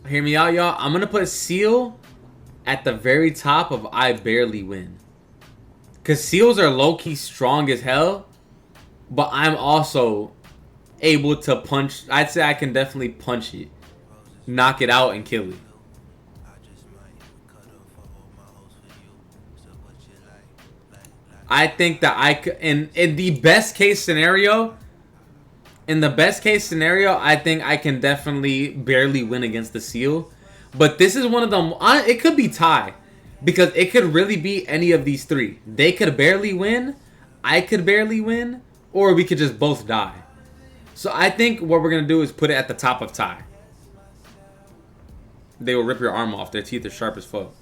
Hear me out, y'all. I'm gonna put seal at the very top of I barely win. Cause seals are low-key strong as hell, but I'm also able to punch. I'd say I can definitely punch it, knock it out, and kill it. I think that I could, in the best case scenario, I think I can definitely barely win against the seal. But this is one of them. It could be tie, because it could really be any of these three. They could barely win, I could barely win, or we could just both die. So I think what we're gonna do is put it at the top of tie. They will rip your arm off. Their teeth are sharp as fuck.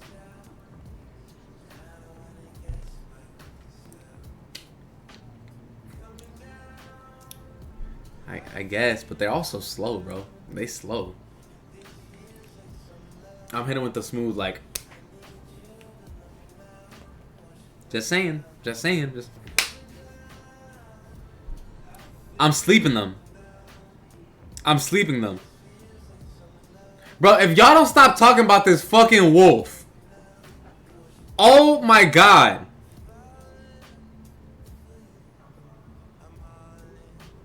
I guess, but they're also slow, bro. They slow. I'm hitting with the smooth, like. Just saying. I'm sleeping them. Bro, if y'all don't stop talking about this fucking wolf. Oh my god.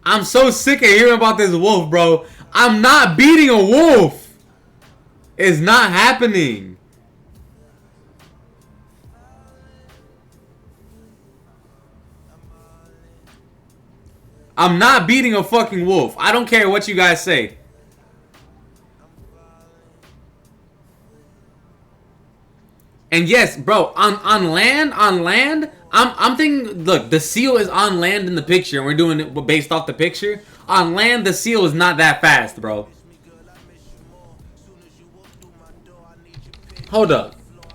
I'm so sick of hearing about this wolf, bro. I'm not beating a wolf. It's not happening. I'm not beating a fucking wolf. I don't care what you guys say. And yes, bro, on land, I'm thinking, look, the seal is on land in the picture, and we're doing it based off the picture. On land, the seal is not that fast, bro. Hold up.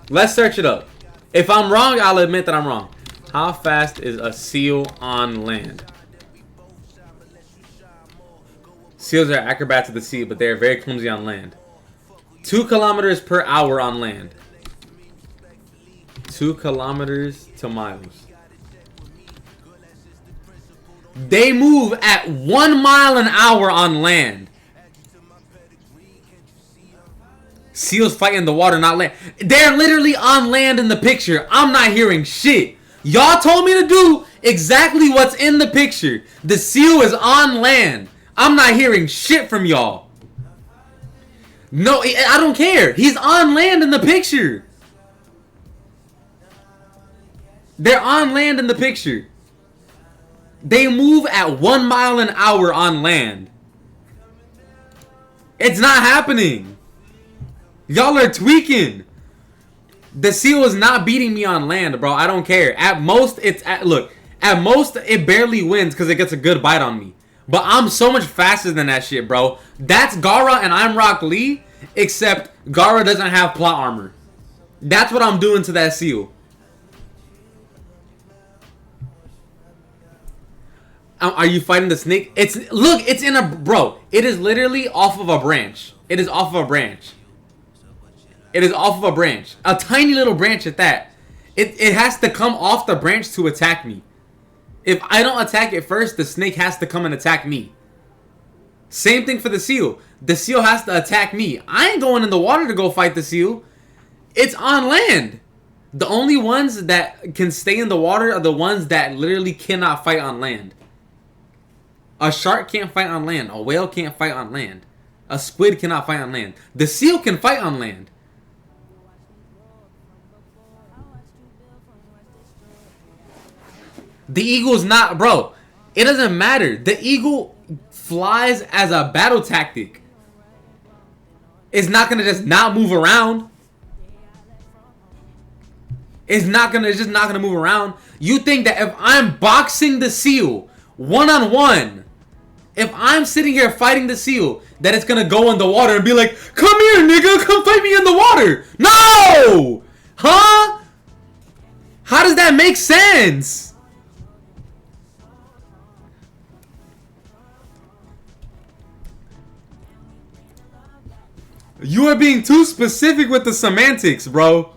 Let's search it up. If I'm wrong, I'll admit that I'm wrong. How fast is a seal on land? Seals are acrobats at the sea, but they are very clumsy on land. 2 kilometers per hour on land. 2 kilometers to miles. They move at 1 mile an hour on land. Seals fight in the water, not land. They're literally on land in the picture. I'm not hearing shit. Y'all told me to do exactly what's in the picture. The seal is on land. I'm not hearing shit from y'all. No, I don't care. He's on land in the picture. They're on land in the picture. They move at 1 mile an hour on land. It's not happening. Y'all are tweaking. The seal is not beating me on land, bro. I don't care. At most, at most, it barely wins because it gets a good bite on me. But I'm so much faster than that shit, bro. That's Gara and I'm Rock Lee, except Gara doesn't have plot armor. That's what I'm doing to that seal. Are you fighting the snake? It's in a bro. It is literally off of a branch. It is off of a branch. It is off of a branch. A tiny little branch at that. It has to come off the branch to attack me. If I don't attack it first, the snake has to come and attack me. Same thing for the seal. The seal has to attack me. I ain't going in the water to go fight the seal. It's on land. The only ones that can stay in the water are the ones that literally cannot fight on land. A shark can't fight on land. A whale can't fight on land. A squid cannot fight on land. The seal can fight on land. The eagle's not, bro. It doesn't matter. The eagle flies as a battle tactic. It's not gonna just not move around. It's just not gonna move around. You think that if I'm boxing the seal one-on-one, if I'm sitting here fighting the seal, that it's gonna go in the water and be like, come here, nigga, come fight me in the water. No! Huh? How does that make sense? You are being too specific with the semantics, bro.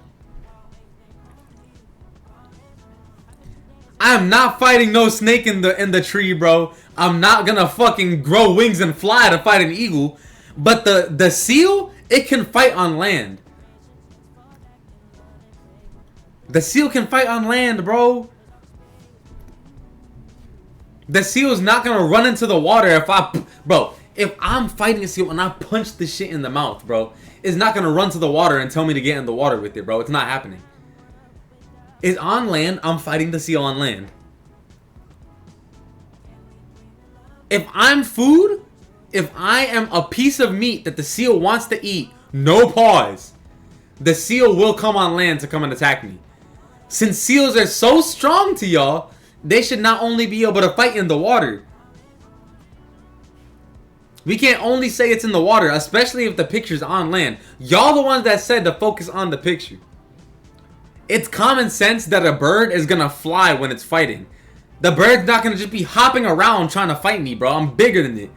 I'm not fighting no snake in the tree, bro. I'm not gonna fucking grow wings and fly to fight an eagle. But the seal It can fight on land. The seal can fight on land, bro. The seal is not gonna run into the water if I'm fighting a seal and I punch the shit in the mouth, bro, it's not gonna run to the water and tell me to get in the water with it, bro. It's not happening. It's on land. I'm fighting the seal on land. If I'm food, if I am a piece of meat that the seal wants to eat, no pause, the seal will come on land to come and attack me. Since seals are so strong to y'all, they should not only be able to fight in the water. We can't only say it's in the water, especially if the picture's on land. Y'all the ones that said to focus on the picture. It's common sense that a bird is gonna fly when it's fighting. The bird's not gonna just be hopping around trying to fight me, bro. I'm bigger than it.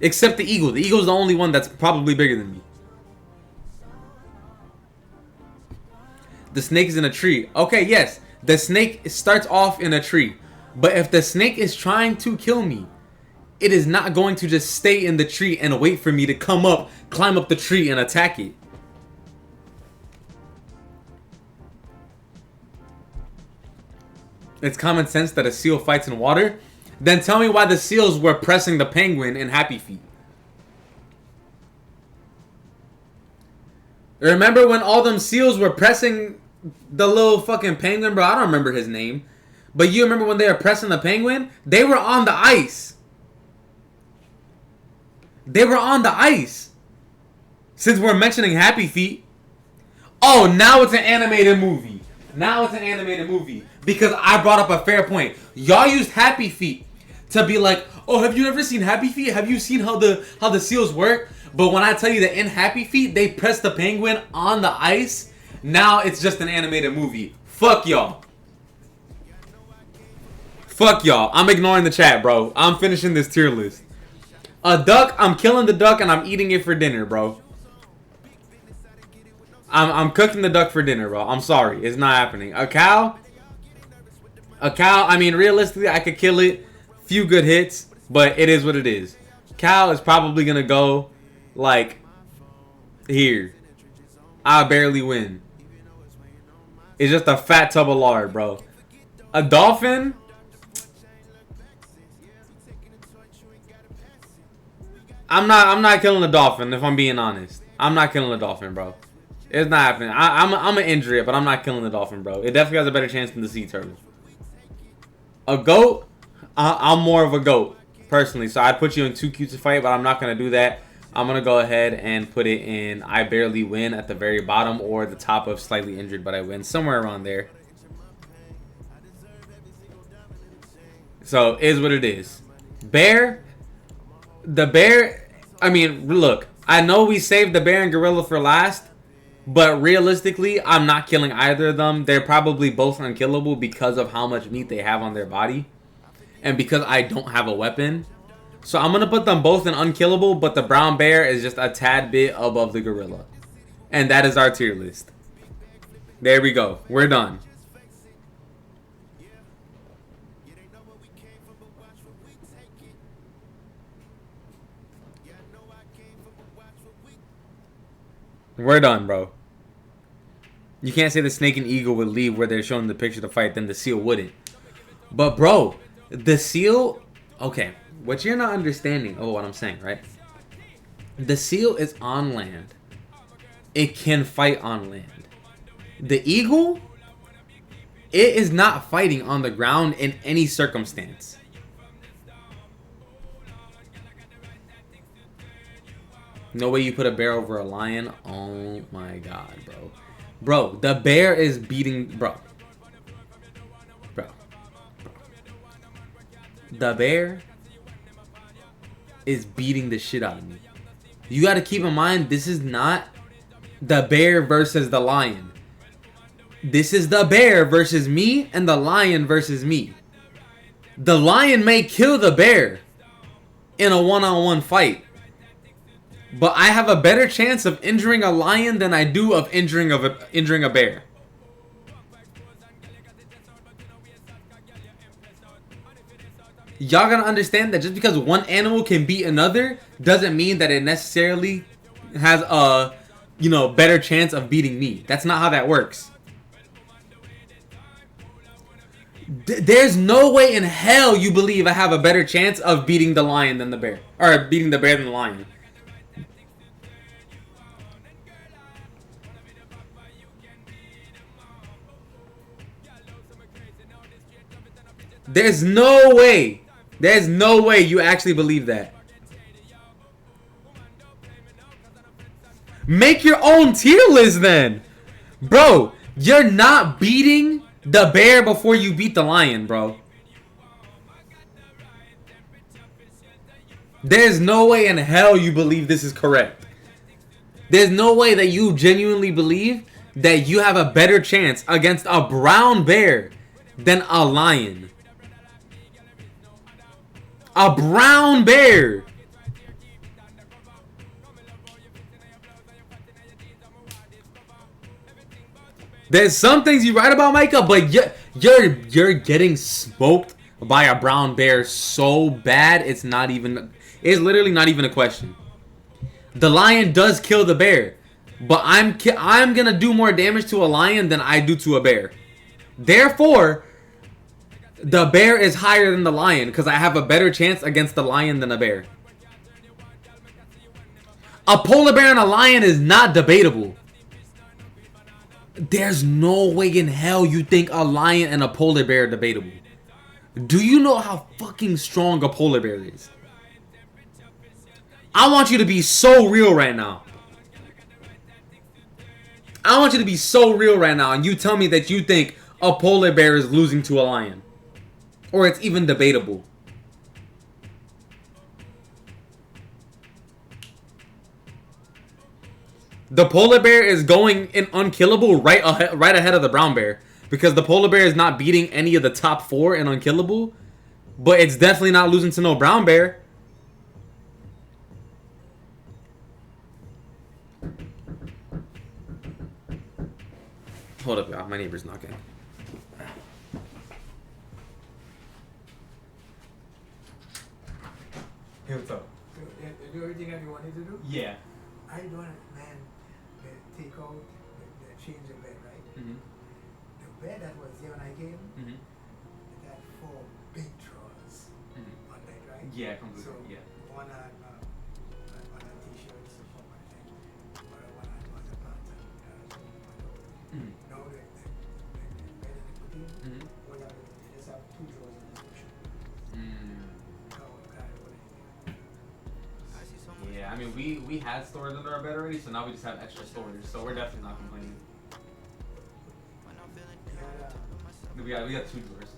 Except the eagle. The eagle's the only one that's probably bigger than me. The snake is in a tree. Okay, yes. The snake starts off in a tree. But if the snake is trying to kill me, it is not going to just stay in the tree and wait for me to come up, climb up the tree and attack it. It's common sense that a seal fights in water. Then tell me why the seals were pressing the penguin in Happy Feet. Remember when all them seals were pressing the little fucking penguin, bro? I don't remember his name. But you remember when they were pressing the penguin? They were on the ice. They were on the ice. Since we're mentioning Happy Feet. Oh, now it's an animated movie. Now it's an animated movie. Because I brought up a fair point. Y'all used Happy Feet to be like, oh, have you ever seen Happy Feet? Have you seen how the seals work? But when I tell you that in Happy Feet, they press the penguin on the ice, now it's just an animated movie. Fuck y'all. Fuck y'all. I'm ignoring the chat, bro. I'm finishing this tier list. A duck, I'm killing the duck and I'm eating it for dinner, bro. I'm cooking the duck for dinner, bro. I'm sorry. It's not happening. A cow, I mean, realistically, I could kill it. Few good hits, but it is what it is. Cow is probably going to go, like, here. I barely win. It's just a fat tub of lard, bro. A dolphin, I'm not killing a dolphin, if I'm being honest. I'm not killing a dolphin, bro. It's not happening. I'm gonna injure it, but I'm not killing the dolphin, bro. It definitely has a better chance than the sea turtle. A goat, I'm more of a goat, personally. So I'd put you in too cute to fight, but I'm not gonna do that. I'm gonna go ahead and put it in I barely win at the very bottom, or the top of slightly injured, but I win. Somewhere around there. So, is what it is. Bear. The bear, I mean, look. I know we saved the bear and gorilla for last. But realistically, I'm not killing either of them. They're probably both unkillable because of how much meat they have on their body. And because I don't have a weapon. So I'm going to put them both in unkillable. But the brown bear is just a tad bit above the gorilla. And that is our tier list. There we go. We're done. We're done, bro. You can't say the snake and eagle would leave where they're showing the picture to fight, then the seal wouldn't. But, bro, the seal... Okay, what you're not understanding... Oh, what I'm saying, right? The seal is on land. It can fight on land. The eagle... It is not fighting on the ground in any circumstance. No way you put a bear over a lion. Oh my god, bro. Bro, the bear is beating... Bro. The bear is beating the shit out of me. You gotta keep in mind, this is not the bear versus the lion. This is the bear versus me and the lion versus me. The lion may kill the bear in a one-on-one fight. But I have a better chance of injuring a lion than I do of injuring a bear. Y'all gotta understand that just because one animal can beat another doesn't mean that it necessarily has better chance of beating me. That's not how that works. There's no way in hell you believe I have a better chance of beating the lion than the bear. Or beating the bear than the lion. There's no way. There's no way you actually believe that. Make your own tier list then. Bro, you're not beating the bear before you beat the lion, bro. There's no way in hell you believe this is correct. There's no way that you genuinely believe that you have a better chance against a brown bear than a lion. A brown bear. There's some things you write about, Micah, but you're getting smoked by a brown bear so bad it's literally not even a question. The lion does kill the bear, but I'm gonna do more damage to a lion than I do to a bear. Therefore, the bear is higher than the lion because I have a better chance against the lion than a bear. A polar bear and a lion is not debatable. There's no way in hell you think a lion and a polar bear are debatable. Do you know how fucking strong a polar bear is? I want you to be so real right now. I want you to be so real right now and you tell me that you think a polar bear is losing to a lion. Or it's even debatable. The polar bear is going in unkillable right ahead of the brown bear. Because the polar bear is not beating any of the top 4 in unkillable. But it's definitely not losing to no brown bear. Hold up, y'all. My neighbor's knocking. Hey, what's up? So, you do everything that you wanted to do? Yeah. I don't, man, take out, the change the bed, right? Mm-hmm. The bed that was there when I came, Mm-hmm. it had 4 big drawers on it, right? Yeah, completely. So, Yeah. one had t-shirt, so for my thing. Other one had was a pants and now the bed that they put in, all of it, they just have 2 drawers in this section. Now, kind of what I think. Yeah, I mean, we had storage under our bed already, so now we just have extra storage, so we're definitely not complaining. We got 2 drawers.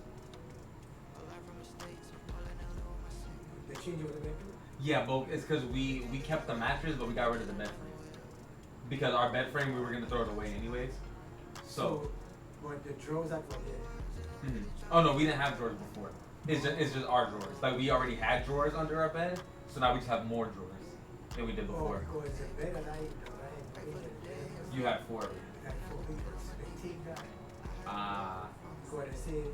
They changed over the bed too? Yeah, but it's because we kept the mattress, but we got rid of the bed frame. Because our bed frame, we were going to throw it away anyways. So but the drawers that were there. Oh, no, we didn't have drawers before. It's just our drawers. Like, we already had drawers under our bed, so now we just have more drawers than we did before. Oh, because the bed that I You had 4. had 4 people. They take that. Because they say the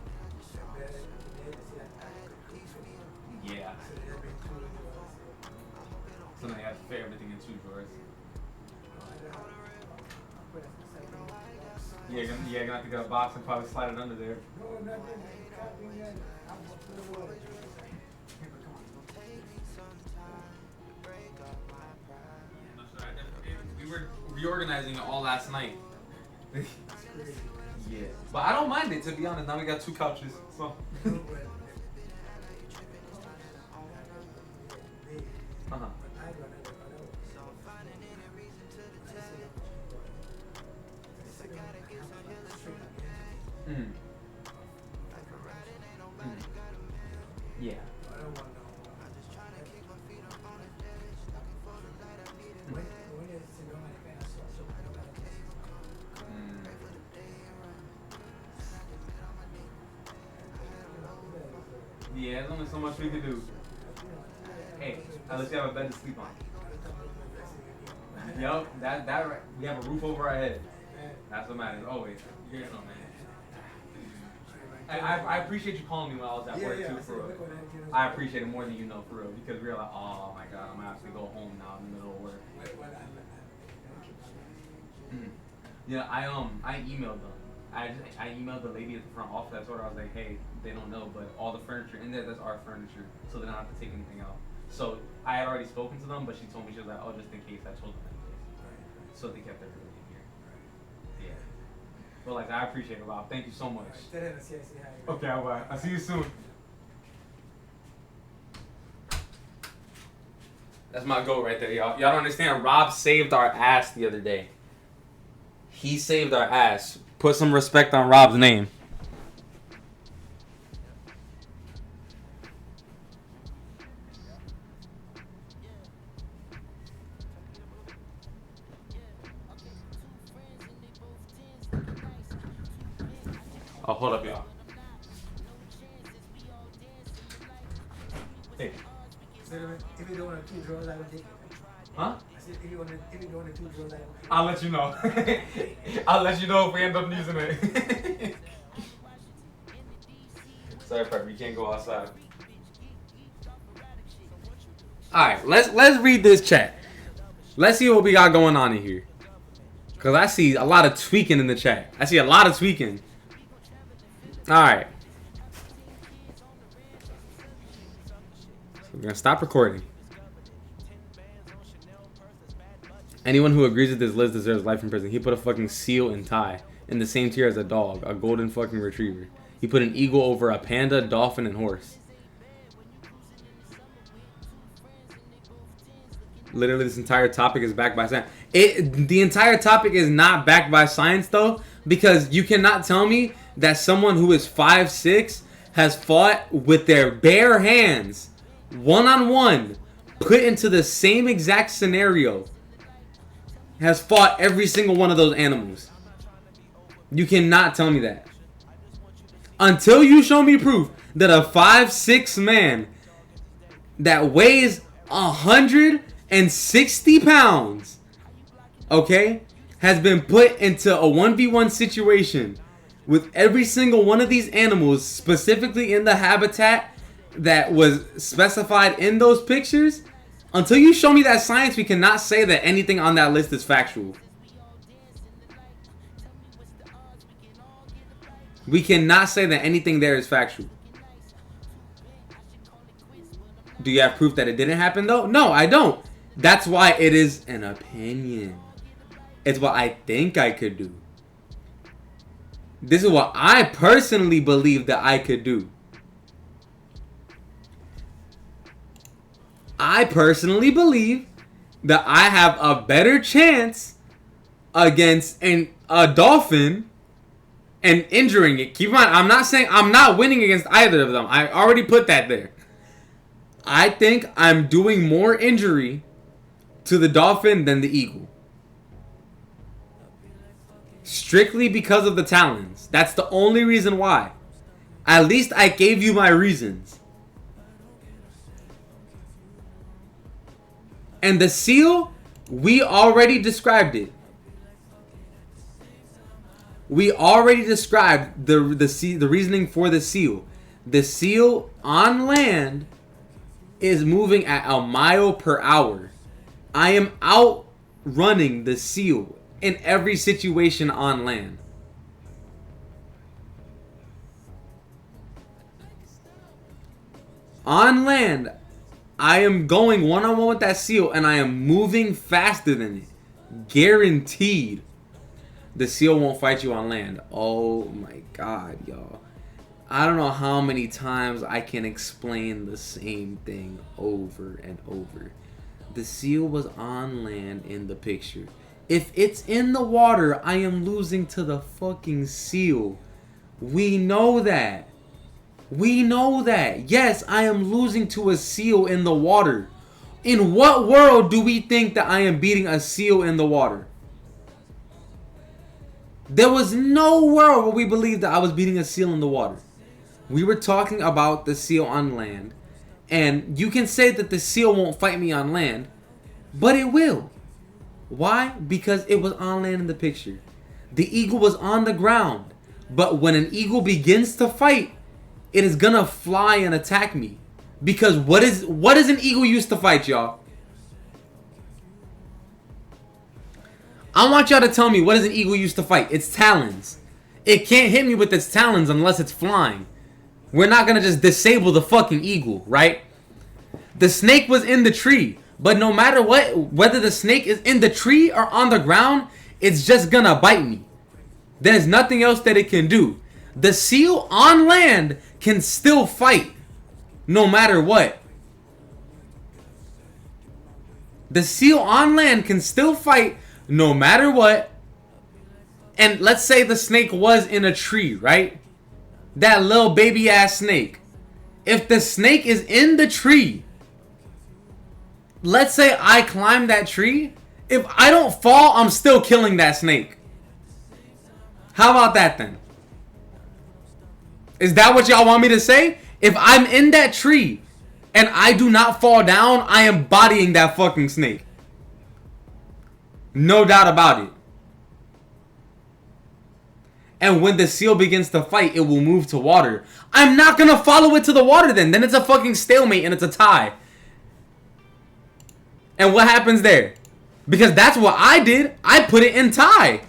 bed, they say that I could cook for me. Yeah. So they have been 2 drawers. So now you have to fit everything in 2 drawers. Yeah, you're gonna have to get a box and probably slide it under there. No, nothing. I'm water. We were reorganizing it all last night. It's crazy. Yeah. But I don't mind it, to be honest. Now we got 2 couches, so. Uh-huh. Yeah. Yeah, there's only so much we can do. Hey, at least you have a bed to sleep on. Yup, that right. We have a roof over our head. That's what matters always. You know, man. I appreciate you calling me when I was at work too, for real. I appreciate it more than you know, for real, because we were like, oh my god, I'm gonna have to go home now in the middle of work. Yeah, I emailed them. I emailed the lady at the front office. I told her, I was like, hey, they don't know, but all the furniture in there, that's our furniture, so they don't have to take anything out. So I had already spoken to them, but she told me, she was like, oh, just in case. I told them anyways. So they kept everything in here. Yeah. But like, I appreciate it, Rob. Thank you so much. Okay, I'll see you soon. That's my goal right there, y'all. Y'all don't understand. Rob saved our ass the other day. He saved our ass. Put some respect on Rob's name. Oh, hold up, y'all. Hey. If you're doing 2 drills, I would take it. Huh? I said, if you're doing 2 drills, I would take it. I'll let you know. I'll let you know if we end up using it. Sorry, Pepper, you can't go outside. Alright, let's read this chat. Let's see what we got going on in here. Cause I see a lot of tweaking in the chat. I see a lot of tweaking. Alright. So we're gonna stop recording. Anyone who agrees with this list deserves life in prison. He put a fucking seal and tie in the same tier as a dog, a golden fucking retriever. He put an eagle over a panda, dolphin, and horse. Literally, this entire topic is backed by science. The entire topic is not backed by science, though, because you cannot tell me that someone who is 5'6" has fought with their bare hands, one-on-one, put into the same exact scenario, has fought every single one of those animals. You cannot tell me that. Until you show me proof that a 5'6" man that weighs 160 pounds, okay, has been put into a 1v1 situation with every single one of these animals, specifically in the habitat that was specified in those pictures. Until you show me that science, we cannot say that anything on that list is factual. We cannot say that anything there is factual. Do you have proof that it didn't happen, though? No, I don't. That's why it is an opinion. It's what I think I could do. This is what I personally believe that I could do. I personally believe that I have a better chance against a dolphin and injuring it. Keep in mind, I'm not saying I'm not winning against either of them. I already put that there. I think I'm doing more injury to the dolphin than the eagle. Strictly because of the talons. That's the only reason why. At least I gave you my reasons. And the seal, we already described it. We already described the reasoning for the seal. The seal on land is moving at a mile per hour. I am outrunning the seal in every situation on land. On land, I am going one-on-one with that seal, and I am moving faster than it. Guaranteed. The seal won't fight you on land. Oh my god, y'all. I don't know how many times I can explain the same thing over and over. The seal was on land in the picture. If it's in the water, I am losing to the fucking seal. We know that. We know that. Yes, I am losing to a seal in the water. In what world do we think that I am beating a seal in the water? There was no world where we believed that I was beating a seal in the water. We were talking about the seal on land. And you can say that the seal won't fight me on land, but it will. Why? Because it was on land in the picture. The eagle was on the ground. But when an eagle begins to fight, it is gonna fly and attack me. Because what is an eagle used to fight, y'all? I want y'all to tell me, what does an eagle use to fight? Its talons. It can't hit me with its talons unless it's flying. We're not gonna just disable the fucking eagle, right? The snake was in the tree. But no matter what, whether the snake is in the tree or on the ground, it's just gonna bite me. There's nothing else that it can do. The seal on land can still fight, no matter what. The seal on land can still fight, no matter what. And let's say the snake was in a tree, right? That little baby ass snake. If the snake is in the tree, let's say I climb that tree. If I don't fall, I'm still killing that snake. How about that then? Is that what y'all want me to say? If I'm in that tree and I do not fall down, I am bodying that fucking snake. No doubt about it. And when the seal begins to fight, it will move to water. I'm not going to follow it to the water then. Then it's a fucking stalemate and it's a tie. And what happens there? Because that's what I did. I put it in tie.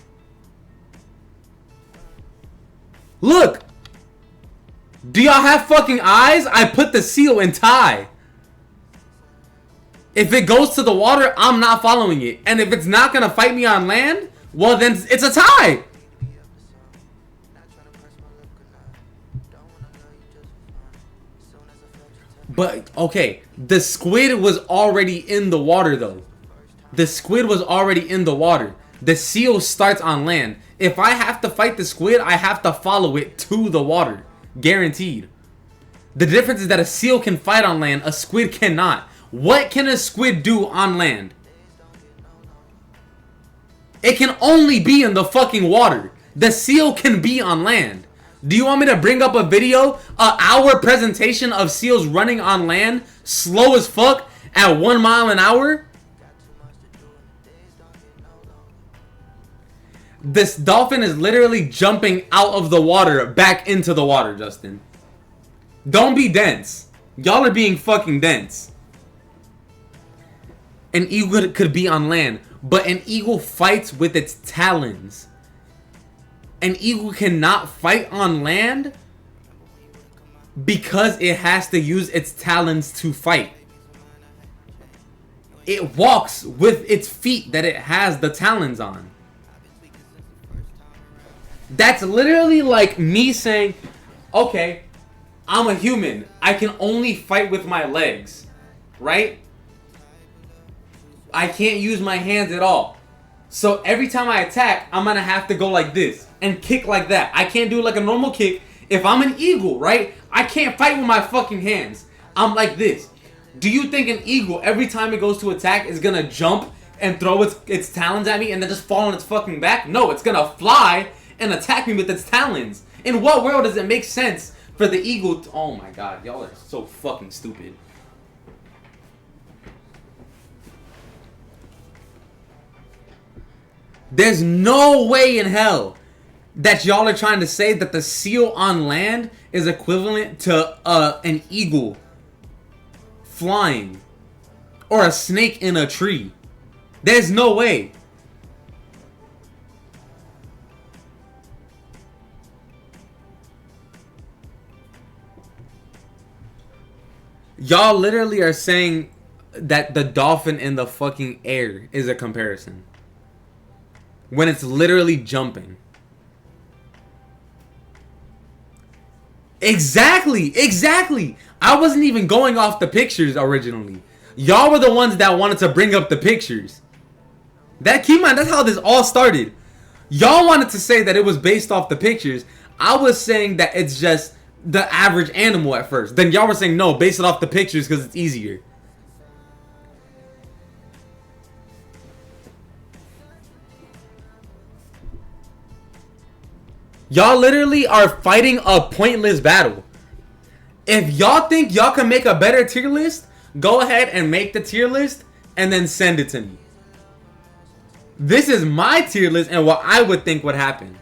Look. Do y'all have fucking eyes? I put the seal in tie. If it goes to the water, I'm not following it. And if it's not going to fight me on land, well then it's a tie. But, okay, the squid was already in the water, though. The squid was already in the water. The seal starts on land. If I have to fight the squid, I have to follow it to the water. Guaranteed. The difference is that a seal can fight on land, a squid cannot. What can a squid do on land? It can only be in the fucking water. The seal can be on land. Do you want me to bring up a video? An hour presentation of seals running on land, slow as fuck, at 1 mile an hour? This dolphin is literally jumping out of the water back into the water, Justin. Don't be dense. Y'all are being fucking dense. An eagle could be on land, but an eagle fights with its talons. An eagle cannot fight on land because it has to use its talons to fight. It walks with its feet that it has the talons on. That's literally like me saying, okay, I'm a human. I can only fight with my legs, right? I can't use my hands at all. So every time I attack, I'm going to have to go like this and kick like that. I can't do like a normal kick. If I'm an eagle, right? I can't fight with my fucking hands. I'm like this. Do you think an eagle, every time it goes to attack, is going to jump and throw its talons at me and then just fall on its fucking back? No, it's going to fly and attack me with its talons. In what world does it make sense for the eagle to... Oh my god, y'all are so fucking stupid. There's no way in hell that y'all are trying to say that the seal on land is equivalent to an eagle flying or a snake in a tree. There's no way. Y'all literally are saying that the dolphin in the fucking air is a comparison. When it's literally jumping. Exactly. I wasn't even going off the pictures originally. Y'all were the ones that wanted to bring up the pictures. Keep in mind, that's how this all started. Y'all wanted to say that it was based off the pictures. I was saying that it's just the average animal at first. Then y'all were saying, no, base it off the pictures because it's easier. Y'all literally are fighting a pointless battle. If y'all think y'all can make a better tier list, go ahead and make the tier list and then send it to me. This is my tier list and what I would think would happen.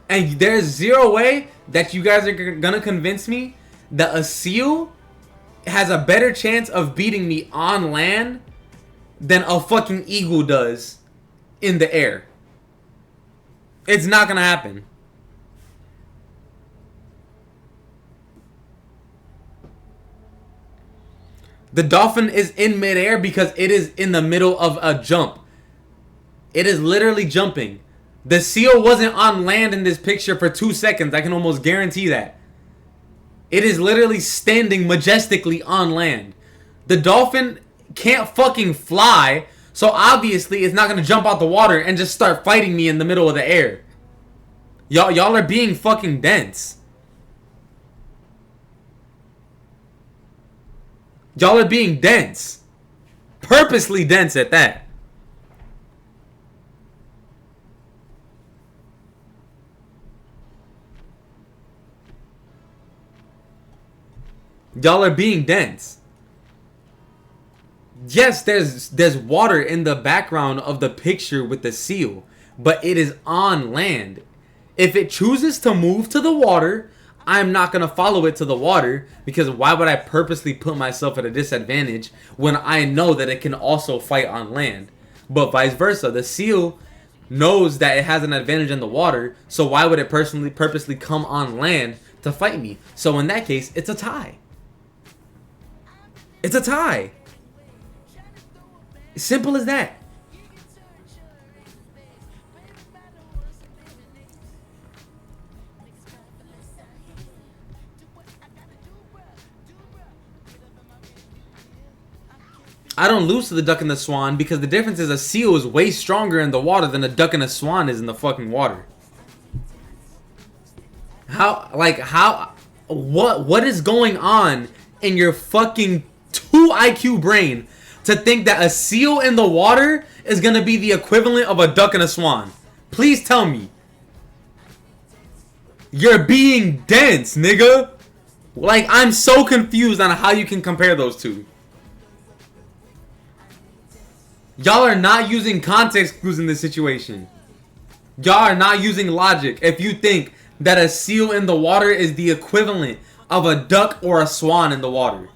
And there's zero way that you guys are gonna convince me that a seal has a better chance of beating me on land than a fucking eagle does in the air. It's not gonna happen. The dolphin is in midair because it is in the middle of a jump. It is literally jumping. The seal wasn't on land in this picture for 2 seconds. I can almost guarantee that. It is literally standing majestically on land. The dolphin can't fucking fly, so obviously it's not going to jump out the water and just start fighting me in the middle of the air. Y'all are being fucking dense. Y'all are being dense. Purposely dense at that. Y'all are being dense. Yes, there's water in the background of the picture with the seal, but it is on land. If it chooses to move to the water, I'm not going to follow it to the water, because why would I purposely put myself at a disadvantage when I know that it can also fight on land? But vice versa, the seal knows that it has an advantage in the water, so why would it purposely come on land to fight me? So in that case, it's a tie. It's a tie. Simple as that. I don't lose to the duck and the swan because the difference is a seal is way stronger in the water than a duck and a swan is in the fucking water. What is going on in your fucking 2 IQ brain to think that a seal in the water is gonna be the equivalent of a duck and a swan? Please tell me. You're being dense, nigga. Like, I'm so confused on how you can compare those two. Y'all are not using context clues in this situation. Y'all are not using logic if you think that a seal in the water is the equivalent of a duck or a swan in the water.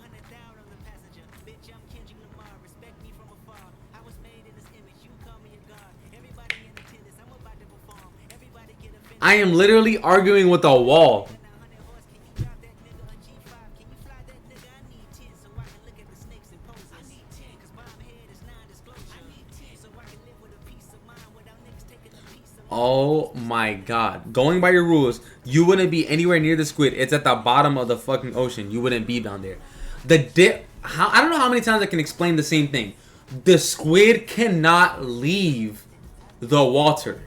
I am literally arguing with a wall. Oh my god. Going by your rules, you wouldn't be anywhere near the squid. It's at the bottom of the fucking ocean. You wouldn't be down there. I don't know how many times I can explain the same thing. The squid cannot leave the water.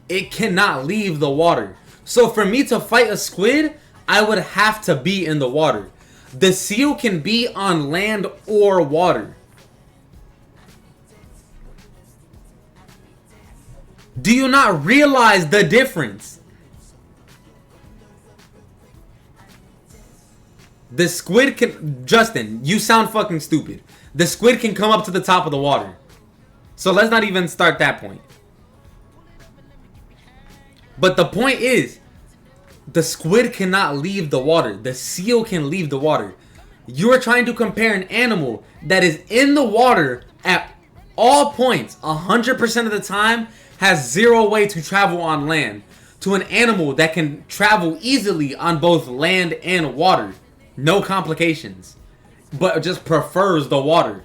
It cannot leave the water. So for me to fight a squid, I would have to be in the water. The seal can be on land or water. Do you not realize the difference? The squid can... Justin, you sound fucking stupid. The squid can come up to the top of the water. So let's not even start that point. But the point is, the squid cannot leave the water. The seal can leave the water. You are trying to compare an animal that is in the water at all points, 100% of the time, has zero way to travel on land, to an animal that can travel easily on both land and water. No complications. But just prefers the water.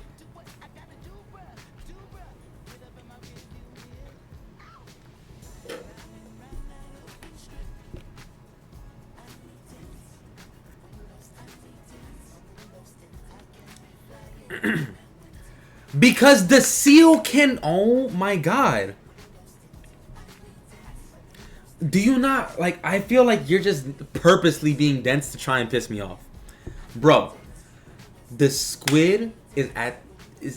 Because the seal can... Oh my god. Do you not... Like, I feel like you're just purposely being dense to try and piss me off. Bro. The squid is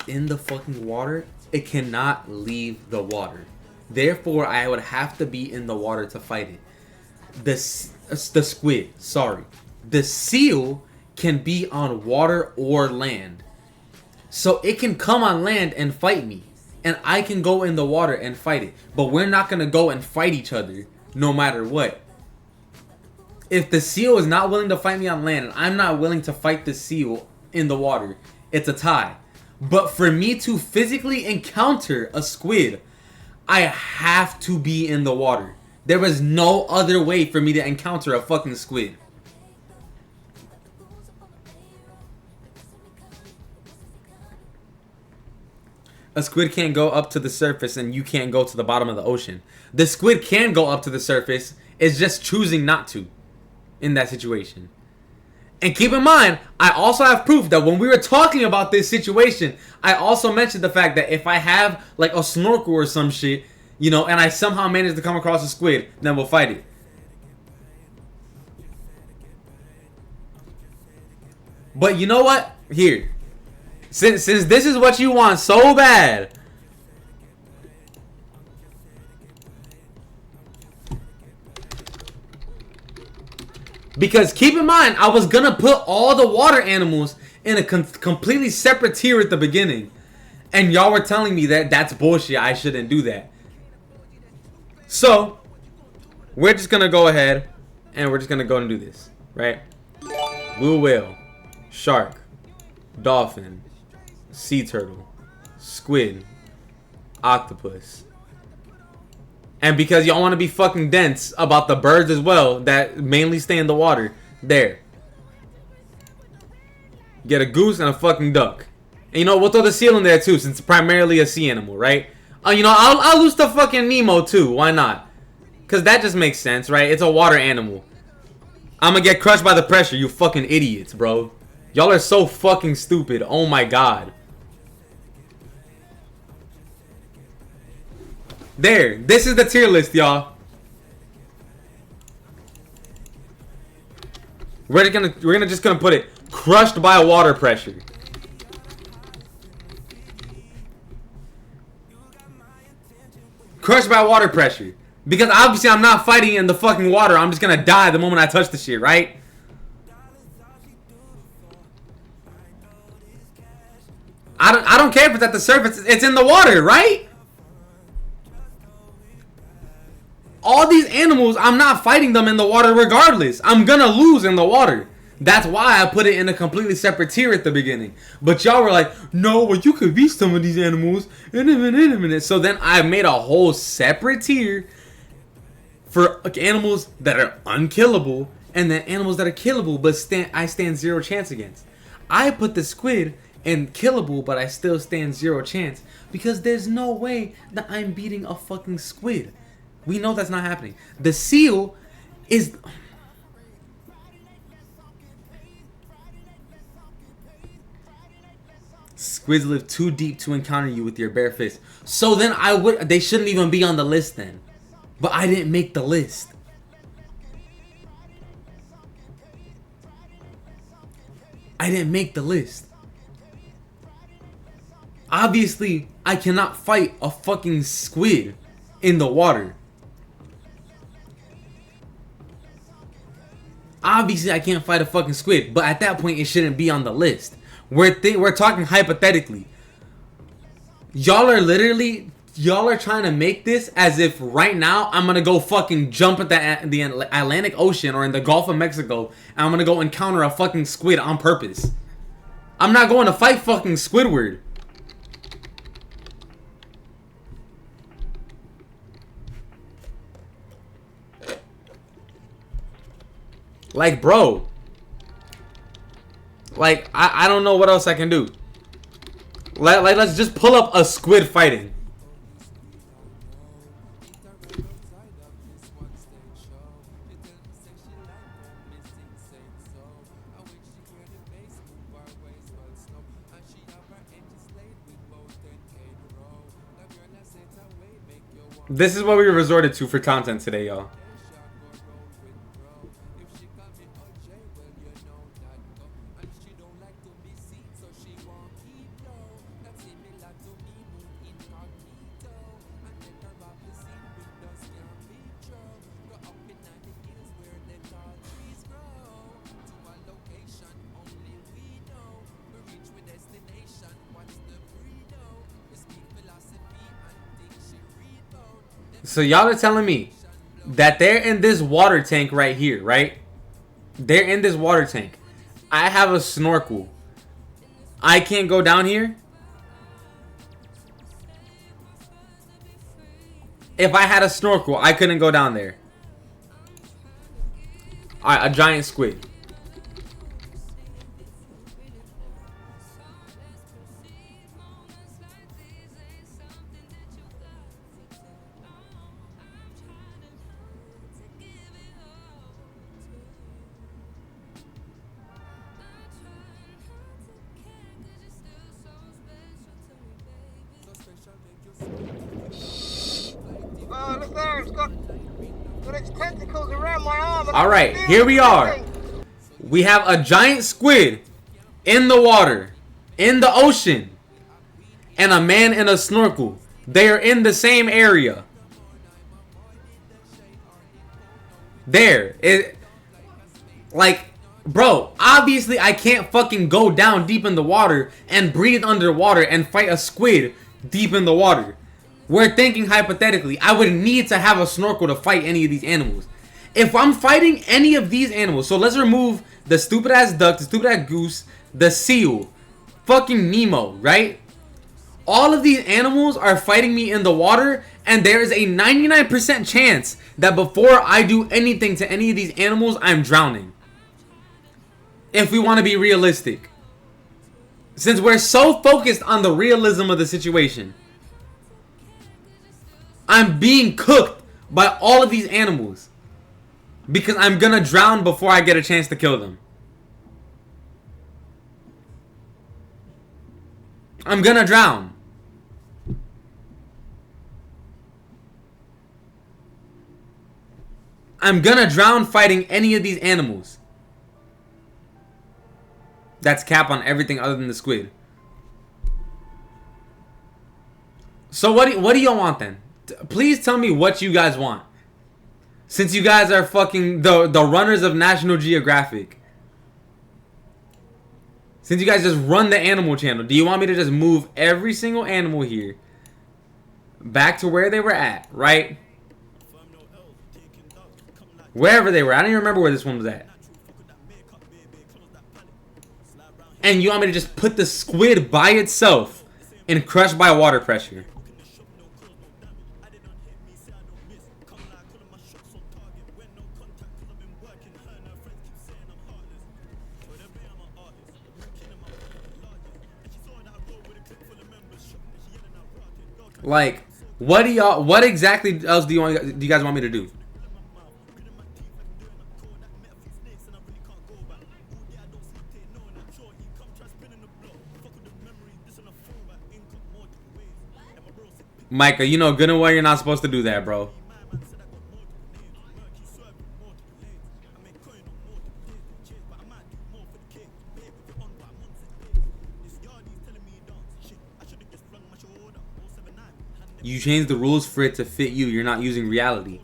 in the fucking water. It cannot leave the water. Therefore, I would have to be in the water to fight it. The squid. Sorry. The seal can be on water or land. So it can come on land and fight me. And I can go in the water and fight it. But we're not going to go and fight each other no matter what. If the seal is not willing to fight me on land and I'm not willing to fight the seal in the water, it's a tie. But for me to physically encounter a squid, I have to be in the water. There is no other way for me to encounter a fucking squid. A squid can't go up to the surface and you can't go to the bottom of the ocean. The squid can go up to the surface. It's just choosing not to in that situation. And keep in mind, I also have proof that when we were talking about this situation, I also mentioned the fact that if I have like a snorkel or some shit, you know, and I somehow manage to come across a squid, then we'll fight it. But you know what? Here. Since this is what you want so bad, because keep in mind, I was gonna put all the water animals in a completely separate tier at the beginning, and y'all were telling me that that's bullshit. I shouldn't do that. So we're just gonna go ahead and we're just gonna go and do this, right? Blue whale, shark, dolphin, sea turtle, squid, octopus. And because y'all want to be fucking dense about the birds as well that mainly stay in the water, there. Get a goose and a fucking duck. And you know, we'll throw the seal in there too, since it's primarily a sea animal, right? You know, I'll lose the fucking Nemo too. Why not? Because that just makes sense, right? It's a water animal. I'm gonna get crushed by the pressure, you fucking idiots, bro. Y'all are so fucking stupid. Oh my god. There. This is the tier list, y'all. We're just gonna put it crushed by water pressure. Crushed by water pressure. Because obviously I'm not fighting in the fucking water. I'm just gonna die the moment I touch the shit, right? I don't care if it's at the surface. It's in the water, right? All these animals, I'm not fighting them in the water regardless. I'm gonna lose in the water. That's why I put it in a completely separate tier at the beginning. But y'all were like, no, well, you could beat some of these animals in a minute. So then I made a whole separate tier for animals that are unkillable and then animals that are killable, but I stand zero chance against. I put the squid in killable, but I still stand zero chance because there's no way that I'm beating a fucking squid. We know that's not happening. The seal is... Squids live too deep to encounter you with your bare fist. So then they shouldn't even be on the list then. But I didn't make the list. I didn't make the list. Obviously, I cannot fight a fucking squid in the water. Obviously, I can't fight a fucking squid, but at that point, it shouldn't be on the list. We're talking hypothetically. Y'all are trying to make this as if right now I'm gonna go fucking jump at the Atlantic Ocean or in the Gulf of Mexico and I'm gonna go encounter a fucking squid on purpose. I'm not going to fight fucking Squidward. Like, bro. Like, I don't know what else I can do. Let's just pull up a squid fighting. This is what we resorted to for content today, y'all. So y'all are telling me that they're in this water tank right here, right? They're in this water tank. I have a snorkel. I can't go down here. If I had a snorkel, I couldn't go down there. Alright, a giant squid. Oh, look there, it's got its tentacles around my arm. Alright, here we are. We have a giant squid in the water, in the ocean, and a man in a snorkel. They are in the same area. There. Like, bro, obviously I can't fucking go down deep in the water and breathe underwater and fight a squid deep in the water. We're thinking hypothetically. I would need to have a snorkel to fight any of these animals. If I'm fighting any of these animals, so let's remove the stupid ass duck, the stupid ass goose, the seal, fucking Nemo, right? All of these animals are fighting me in the water, and there is a 99% chance that before I do anything to any of these animals, I'm drowning. If we want to be realistic. Since we're so focused on the realism of the situation, I'm being cooked by all of these animals. Because I'm gonna drown before I get a chance to kill them. I'm gonna drown. I'm gonna drown fighting any of these animals. That's cap on everything other than the squid. So what do y'all want then? Please tell me what you guys want. Since you guys are fucking the runners of National Geographic. Since you guys just run the animal channel, do you want me to just move every single animal here back to where they were at, right? Wherever they were. I don't even remember where this one was at. And you want me to just put the squid by itself and crush by water pressure? Like, what exactly else do you guys want me to do? Micah, you know good and well you're not supposed to do that, bro. You changed the rules for it to fit you. You're not using reality.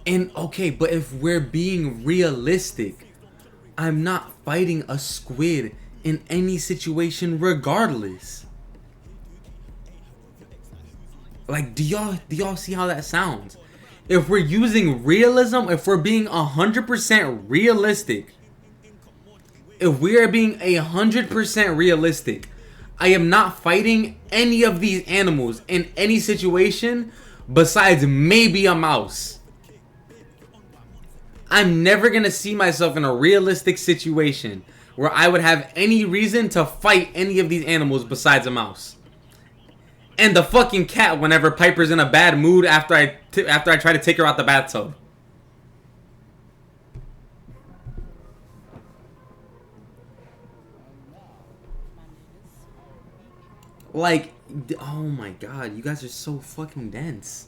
And okay, but if we're being realistic, I'm not fighting a squid in any situation regardless. Like, do y'all see how that sounds? If we're using realism, if we're being 100% realistic, if we are being 100% realistic, I am not fighting any of these animals in any situation besides maybe a mouse. I'm never going to see myself in a realistic situation where I would have any reason to fight any of these animals besides a mouse. And the fucking cat whenever Piper's in a bad mood after I try to take her out the bathtub. Like, oh my god, you guys are so fucking dense.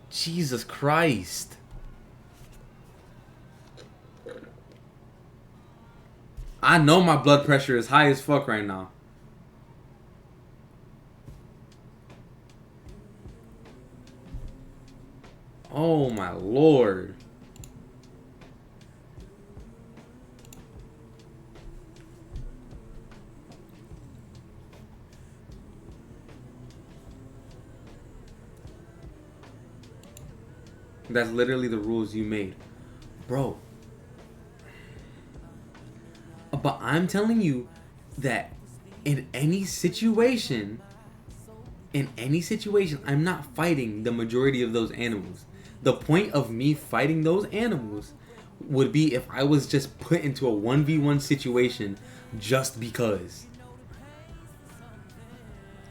Jesus Christ. I know my blood pressure is high as fuck right now. Oh my lord. That's literally the rules you made. Bro. But I'm telling you that in any situation, In any situation, I'm not fighting the majority of those animals. The point of me fighting those animals would be if I was just put into a 1v1 situation just because.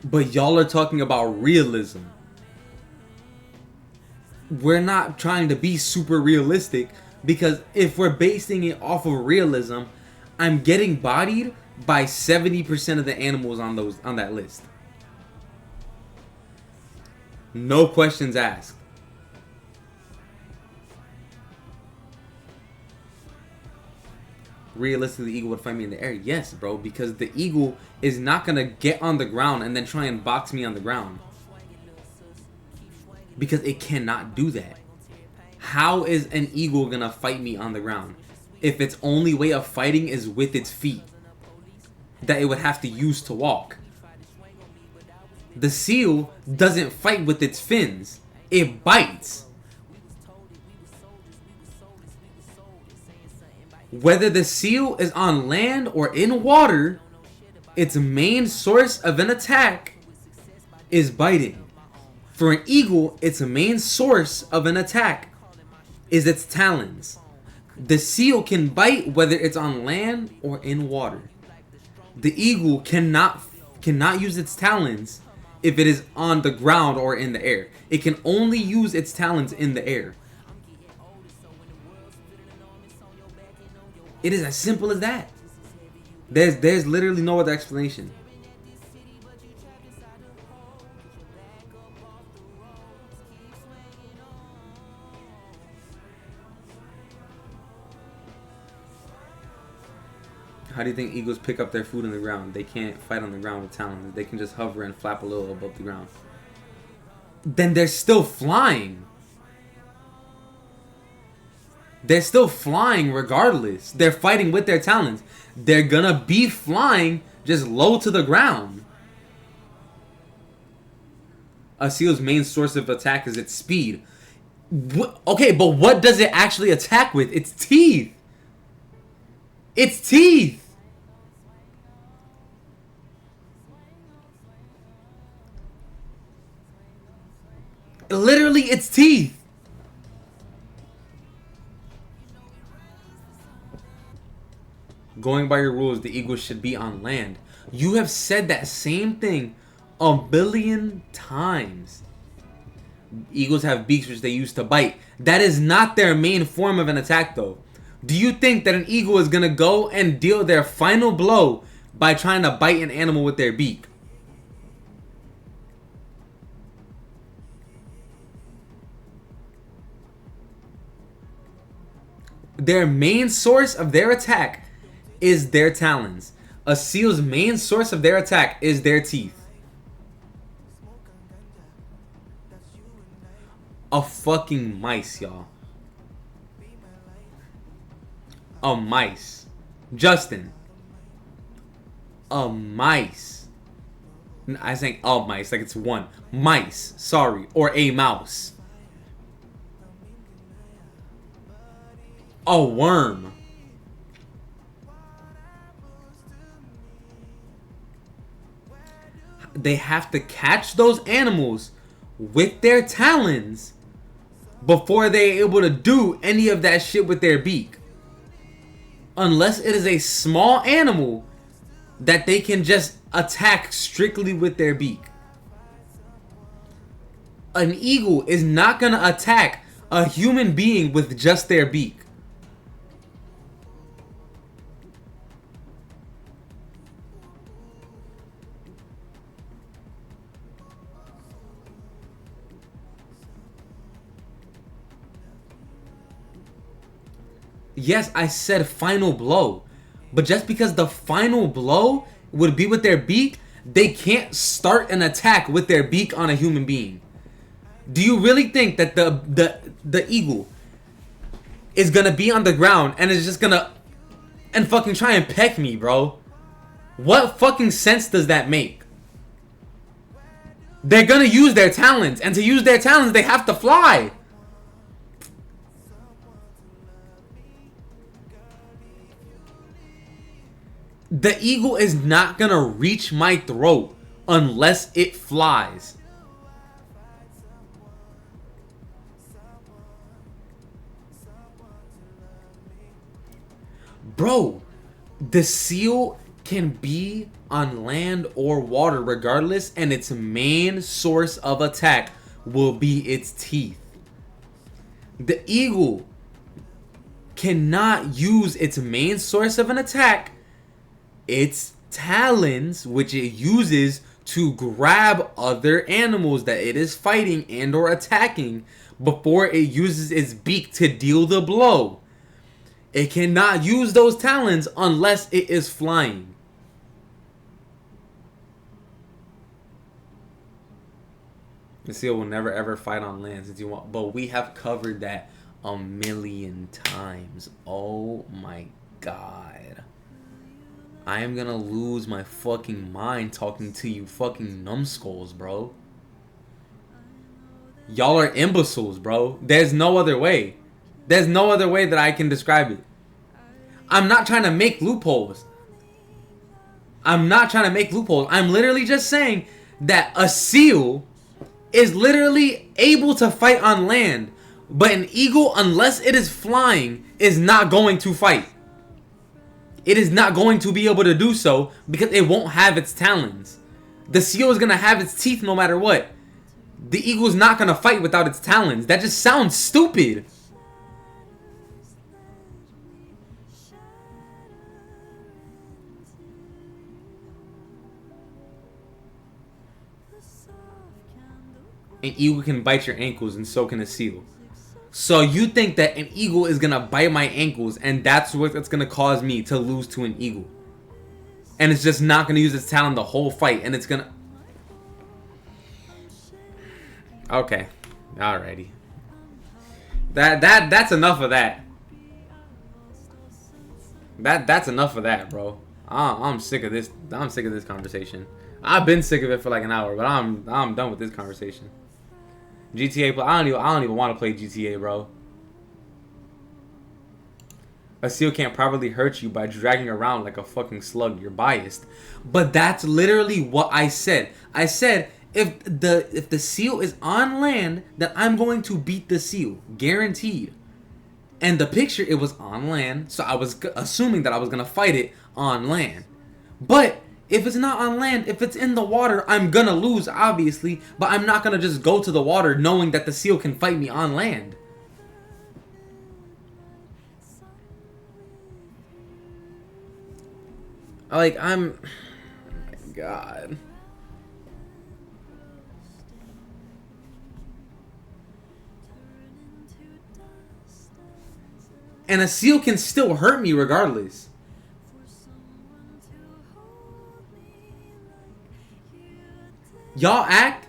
But y'all are talking about realism. We're not trying to be super realistic, because if we're basing it off of realism, I'm getting bodied by 70% of the animals on that list. No questions asked. Realistically, the eagle would fight me in the air. Yes, bro, because the eagle is not gonna get on the ground and then try and box me on the ground. Because it cannot do that. How is an eagle gonna fight me on the ground if its only way of fighting is with its feet that it would have to use to walk? The seal doesn't fight with its fins. It bites. Whether the seal is on land or in water, its main source of an attack is biting. For an eagle, its main source of an attack is its talons. The seal can bite whether it's on land or in water. The eagle cannot use its talons if it is on the ground or in the air. It can only use its talons in the air. It is as simple as that. There's literally no other explanation. How do you think eagles pick up their food on the ground? They can't fight on the ground with talons. They can just hover and flap a little above the ground. Then they're still flying. They're still flying regardless. They're fighting with their talons. They're gonna be flying just low to the ground. A seal's main source of attack is its speed. Okay, but what does it actually attack with? Its teeth. Its teeth. Literally its teeth. Going by your rules, the eagle should be on land. You have said that same thing a billion times. Eagles have beaks which they use to bite. That is not their main form of an attack, though. Do you think that an eagle is going to go and deal their final blow by trying to bite an animal with their beak? Their main source of their attack is their talons. A seal's main source of their attack is their teeth. A fucking mice, y'all. A mice. Justin. A mice. I think a mice, like it's one. Mice, sorry. Or a mouse. A worm. They have to catch those animals with their talons before they're able to do any of that shit with their beak. Unless it is a small animal that they can just attack strictly with their beak. An eagle is not going to attack a human being with just their beak. Yes, I said final blow. But just because the final blow would be with their beak, they can't start an attack with their beak on a human being. Do you really think that the eagle is gonna be on the ground and is just gonna and fucking try and peck me, bro? What fucking sense does that make? They're gonna use their talons, and to use their talons, they have to fly. The eagle is not gonna reach my throat unless it flies. Bro, the seal can be on land or water regardless, and its main source of attack will be its teeth. The eagle cannot use its main source of an attack, its talons, which it uses to grab other animals that it is fighting and or attacking before it uses its beak to deal the blow. It cannot use those talons unless it is flying. The seal will never ever fight on land since you want, but we have covered that a million times. Oh my god. I am gonna lose my fucking mind talking to you fucking numbskulls, bro. Y'all are imbeciles, bro. There's no other way. There's no other way that I can describe it. I'm not trying to make loopholes. I'm literally just saying that a seal is literally able to fight on land, but an eagle, unless it is flying, is not going to fight. It is not going to be able to do so because it won't have its talons. The seal is going to have its teeth no matter what. The eagle is not going to fight without its talons. That just sounds stupid. An eagle can bite your ankles and so can a seal. So you think that an eagle is going to bite my ankles and that's what's going to cause me to lose to an eagle. And it's just not going to use its talon the whole fight and it's going to... Okay. Alrighty. That's enough of that. That's enough of that, bro. I'm sick of this. I'm sick of this conversation. I've been sick of it for like an hour, but I'm done with this conversation. GTA, I don't even want to play GTA, bro. A seal can't properly hurt you by dragging around like a fucking slug. You're biased. But that's literally what I said. I said if the seal is on land, then I'm going to beat the seal, guaranteed. And the picture, it was on land, so I was assuming that I was gonna fight it on land. But if it's not on land, if it's in the water, I'm gonna lose, obviously. But I'm not gonna just go to the water knowing that the seal can fight me on land. Like, oh my God. And a seal can still hurt me regardless. Y'all act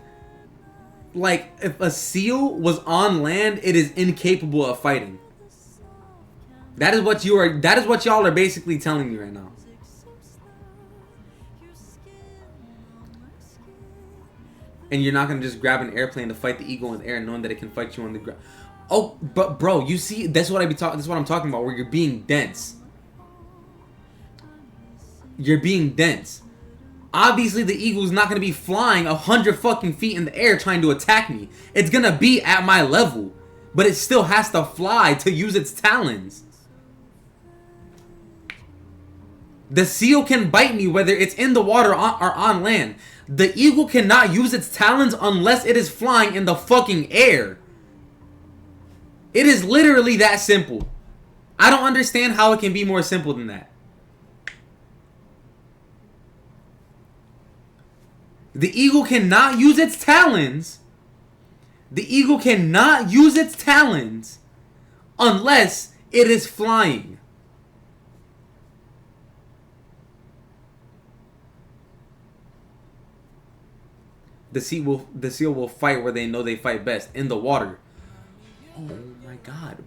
like if a seal was on land, it is incapable of fighting. That is what y'all are basically telling me right now. And you're not gonna just grab an airplane to fight the eagle in the air, knowing that it can fight you on the ground. Oh, but bro, you see, that's what I'm talking about. Where you're being dense. You're being dense. Obviously, the eagle's not gonna be flying 100 fucking feet in the air trying to attack me. It's gonna be at my level, but it still has to fly to use its talons. The seal can bite me whether it's in the water or on land. The eagle cannot use its talons unless it is flying in the fucking air. It is literally that simple. I don't understand how it can be more simple than that. The eagle cannot use its talons. The eagle cannot use its talons unless it is flying. The seal will fight where they know they fight best, in the water. Oh my God.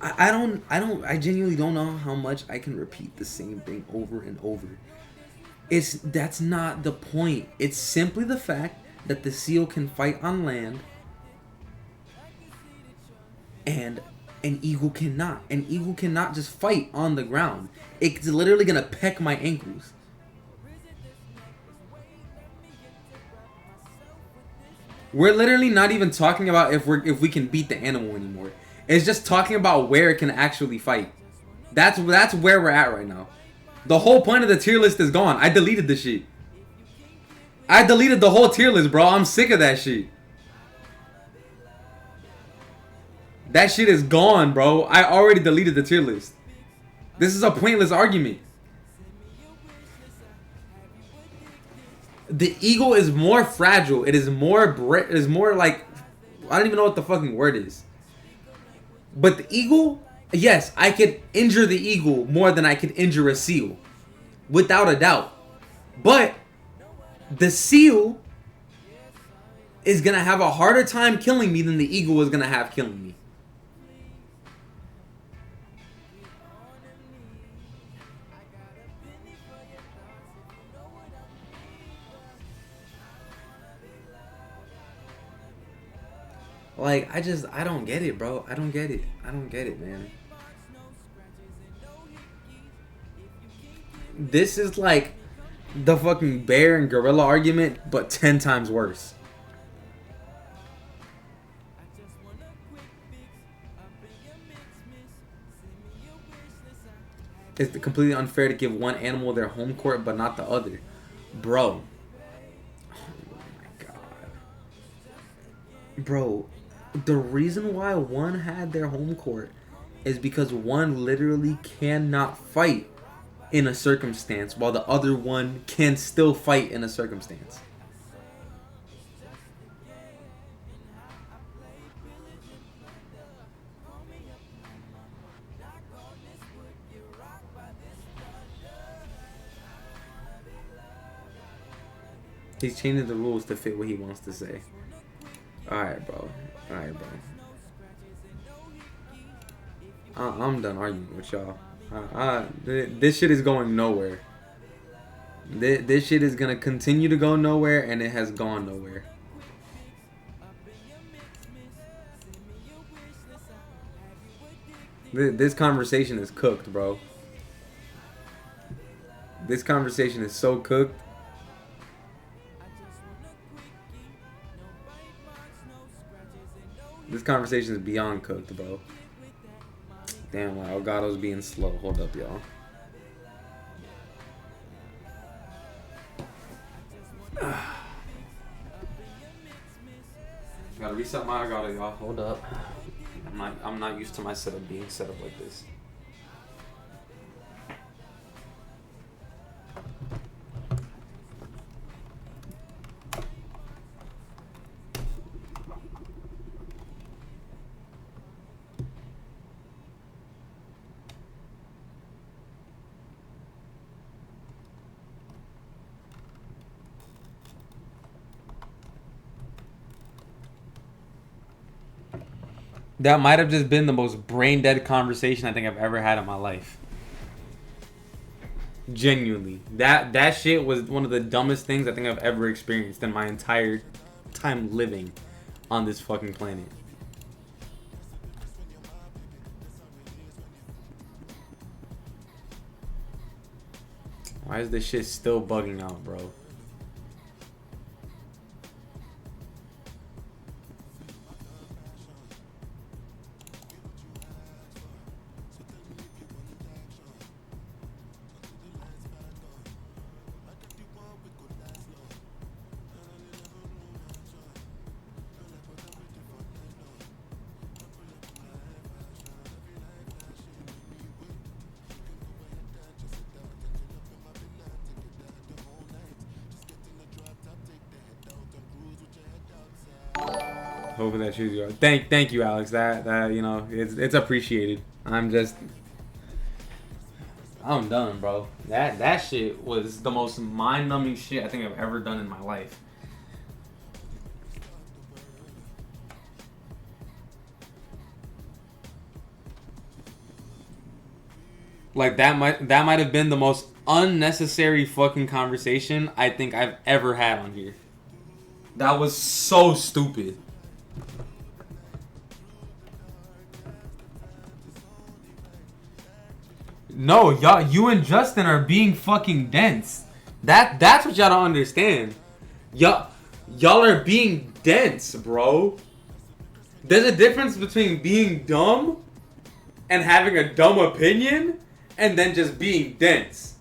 I genuinely don't know how much I can repeat the same thing over and over. That's not the point. It's simply the fact that the seal can fight on land and an eagle cannot. An eagle cannot just fight on the ground. It's literally gonna peck my ankles. We're literally not even talking about if we can beat the animal anymore. It's just talking about where it can actually fight. That's where we're at right now. The whole point of the tier list is gone. I deleted the shit. I deleted the whole tier list, bro. I'm sick of that shit. That shit is gone, bro. I already deleted the tier list. This is a pointless argument. The ego is more fragile. It is more like, I don't even know what the fucking word is. But the eagle, yes, I could injure the eagle more than I could injure a seal. Without a doubt. But the seal is going to have a harder time killing me than the eagle is going to have killing me. Like, I don't get it, bro. I don't get it. I don't get it, man. This is like the fucking bear and gorilla argument, but 10 times worse. It's completely unfair to give one animal their home court, but not the other. Bro. Oh my god. Bro. The reason why one had their home court is because one literally cannot fight in a circumstance while the other one can still fight in a circumstance. He's changing the rules to fit what he wants to say. Alright, bro. Alright, bro. I'm done arguing with y'all. This shit is going nowhere. This shit is gonna continue to go nowhere, and it has gone nowhere. This conversation is cooked, bro. This conversation is so cooked. This conversation is beyond cooked, bro. Damn, my Elgato's being slow. Hold up, y'all. Gotta reset my Elgato, y'all. Hold up. I'm not used to my setup being set up like this. That might have just been the most brain dead conversation I think I've ever had in my life. Genuinely. That shit was one of the dumbest things I think I've ever experienced in my entire time living on this fucking planet. Why is this shit still bugging out, bro? Hoping that choose you. Thank you, Alex. That you know, it's appreciated. I'm done, bro. That shit was the most mind-numbing shit I think I've ever done in my life. Like that might have been the most unnecessary fucking conversation I think I've ever had on here. That was so stupid. No, you and Justin are being fucking dense. That's what y'all don't understand. Y'all are being dense, bro. There's a difference between being dumb and having a dumb opinion and then just being dense.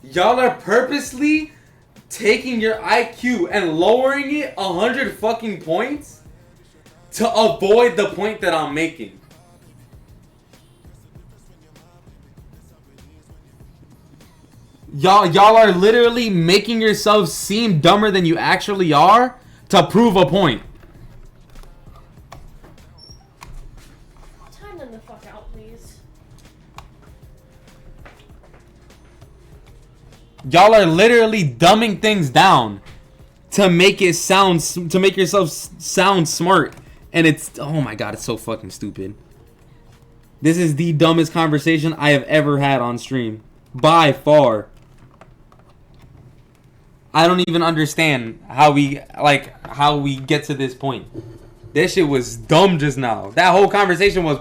Y'all are purposely taking your IQ and lowering it 100 fucking points to avoid the point that I'm making. Y'all are literally making yourselves seem dumber than you actually are to prove a point. Time them the fuck out, please. Y'all are literally dumbing things down to make it sound, to make yourself sound smart, and it's, oh my god, it's so fucking stupid. This is the dumbest conversation I have ever had on stream, by far. I don't even understand how we get to this point. That shit was dumb just now. That whole conversation was